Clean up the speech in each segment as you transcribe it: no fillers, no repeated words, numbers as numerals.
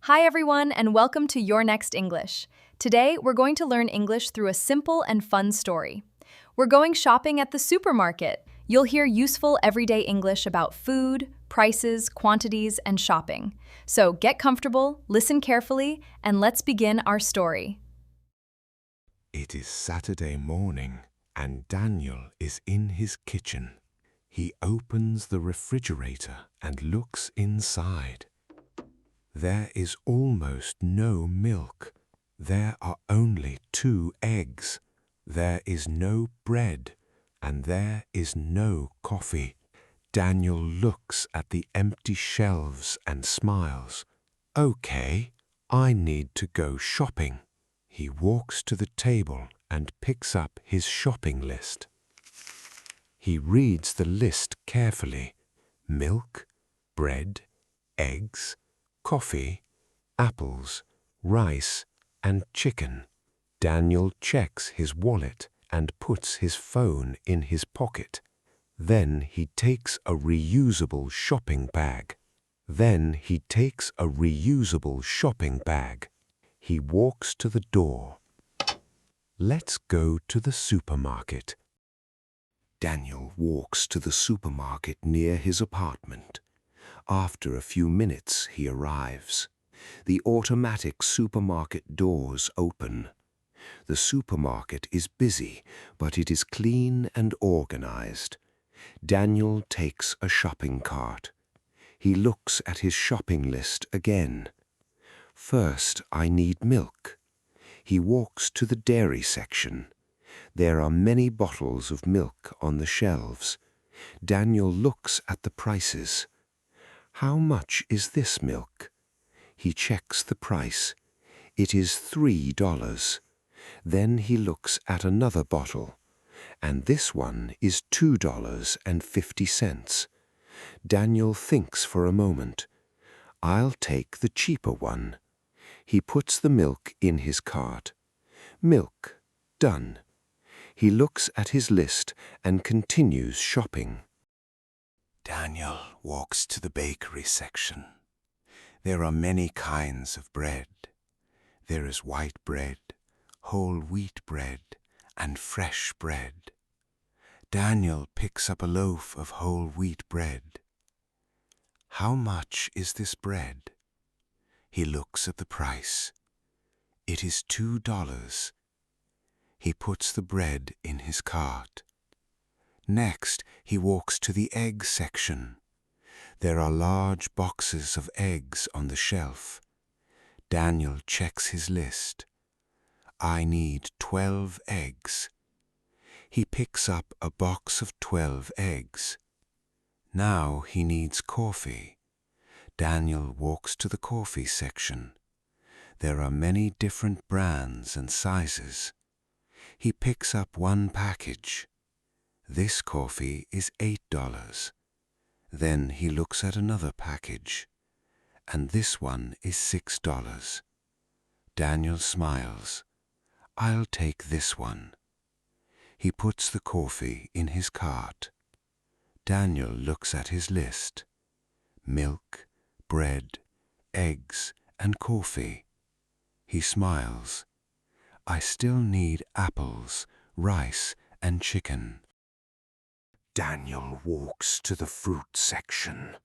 Hi everyone, and welcome to Your Next English. Today, we're going to learn English through a simple and fun story. We're going shopping at the supermarket. You'll hear useful everyday English about food, prices, quantities, and shopping. So get comfortable, listen carefully, and let's begin our story. It is Saturday morning, and Daniel is in his kitchen. He opens the refrigerator and looks inside. There is almost no milk. There are only 2 eggs. There is no bread, and there is no coffee. Daniel looks at the empty shelves and smiles. Okay, I need to go shopping. He walks to the table and picks up his shopping list. He reads the list carefully. Milk, bread, eggs, coffee, apples, rice, and chicken. Daniel checks his wallet and puts his phone in his pocket. Then he takes a reusable shopping bag. He walks to the door. Let's go to the supermarket. Daniel walks to the supermarket near his apartment. After a few minutes, he arrives. The automatic supermarket doors open. The supermarket is busy, but it is clean and organized. Daniel takes a shopping cart. He looks at his shopping list again. First, I need milk. He walks to the dairy section. There are many bottles of milk on the shelves. Daniel looks at the prices. How much is this milk? He checks the price. It is $3. Then he looks at another bottle, and this one is $2.50. Daniel thinks for a moment. I'll take the cheaper one. He puts the milk in his cart. Milk, done. He looks at his list and continues shopping. Daniel walks to the bakery section. There are many kinds of bread. There is white bread, whole wheat bread, and fresh bread. Daniel picks up a loaf of whole wheat bread. How much is this bread? He looks at the price. It is $2. He puts the bread in his cart. Next, he walks to the egg section. There are large boxes of eggs on the shelf. Daniel checks his list. I need 12 eggs. He picks up a box of 12 eggs. Now he needs coffee. Daniel walks to the coffee section. There are many different brands and sizes. He picks up one package. This coffee is $8. Then he looks at another package, and this one is $6. Daniel smiles. I'll take this one. He puts the coffee in his cart. Daniel looks at his list. Milk, bread, eggs, and coffee. He smiles. I still need apples, rice, and chicken. Daniel walks to the fruit section.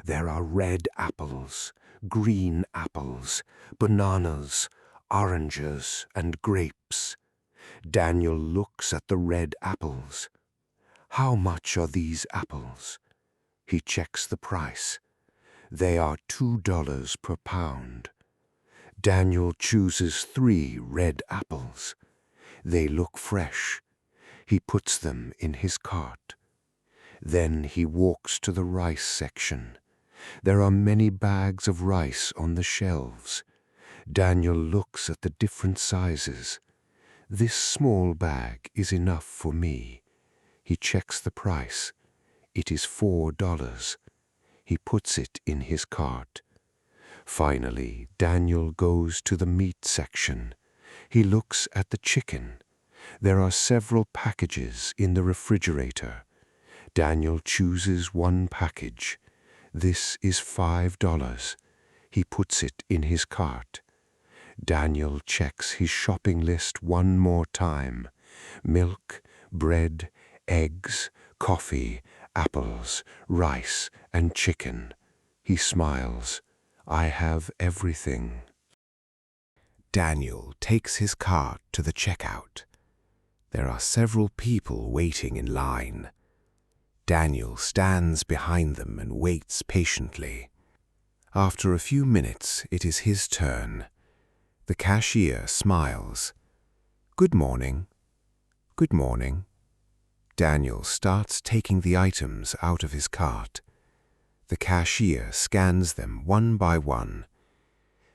There are red apples, green apples, bananas, oranges, and grapes. Daniel looks at the red apples. How much are these apples? He checks the price. They are $2 per pound. Daniel chooses 3 red apples. They look fresh. He puts them in his cart. Then he walks to the rice section. There are many bags of rice on the shelves. Daniel looks at the different sizes. This small bag is enough for me. He checks the price. It is $4. He puts it in his cart. Finally, Daniel goes to the meat section. He looks at the chicken. There are several packages in the refrigerator. Daniel chooses one package. This is $5. He puts it in his cart. Daniel checks his shopping list one more time. Milk, bread, eggs, coffee, apples, rice, and chicken. He smiles. I have everything. Daniel takes his cart to the checkout. There are several people waiting in line. Daniel stands behind them and waits patiently. After a few minutes, it is his turn. The cashier smiles. Good morning. Good morning. Daniel starts taking the items out of his cart. The cashier scans them one by one.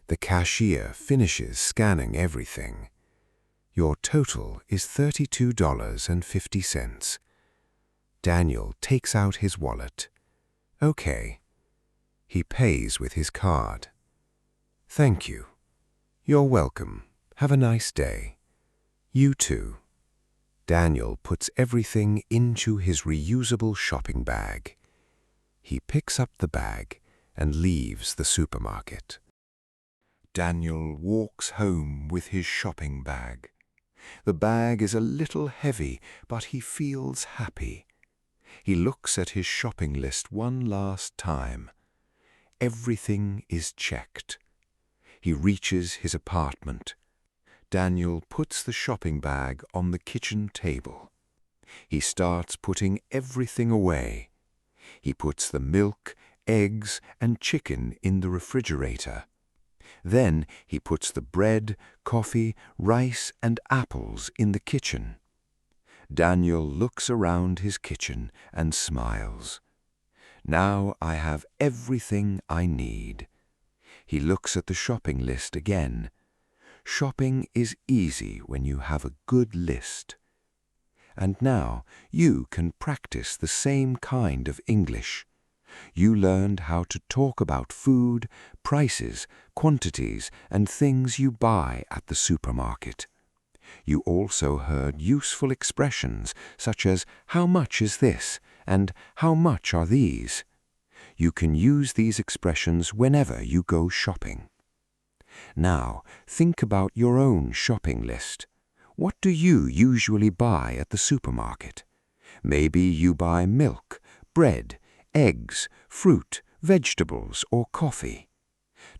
The cashier finishes scanning everything. Your total is $32.50. Daniel takes out his wallet. Okay. He pays with his card. Thank you. You're welcome. Have a nice day. You too. Daniel puts everything into his reusable shopping bag. He picks up the bag and leaves the supermarket. Daniel walks home with his shopping bag. The bag is a little heavy, but he feels happy. He looks at his shopping list one last time. Everything is checked. He reaches his apartment. Daniel puts the shopping bag on the kitchen table. He starts putting everything away. He puts the milk, eggs, and chicken in the refrigerator. Then he puts the bread, coffee, rice, and apples in the kitchen. Daniel looks around his kitchen and smiles. Now I have everything I need. He looks at the shopping list again. Shopping is easy when you have a good list. And now you can practice the same kind of English. You learned how to talk about food, prices, quantities, and things you buy at the supermarket. You also heard useful expressions such as how much is this and how much are these. You can use these expressions whenever you go shopping. Now, think about your own shopping list. What do you usually buy at the supermarket? Maybe you buy milk, bread, eggs, fruit, vegetables, or coffee.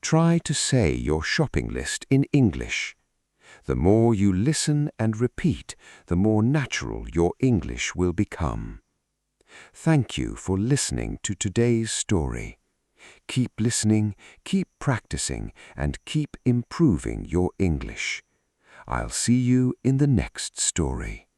Try to say your shopping list in English. The more you listen and repeat, the more natural your English will become. Thank you for listening to today's story. Keep listening, keep practicing, and keep improving your English. I'll see you in the next story.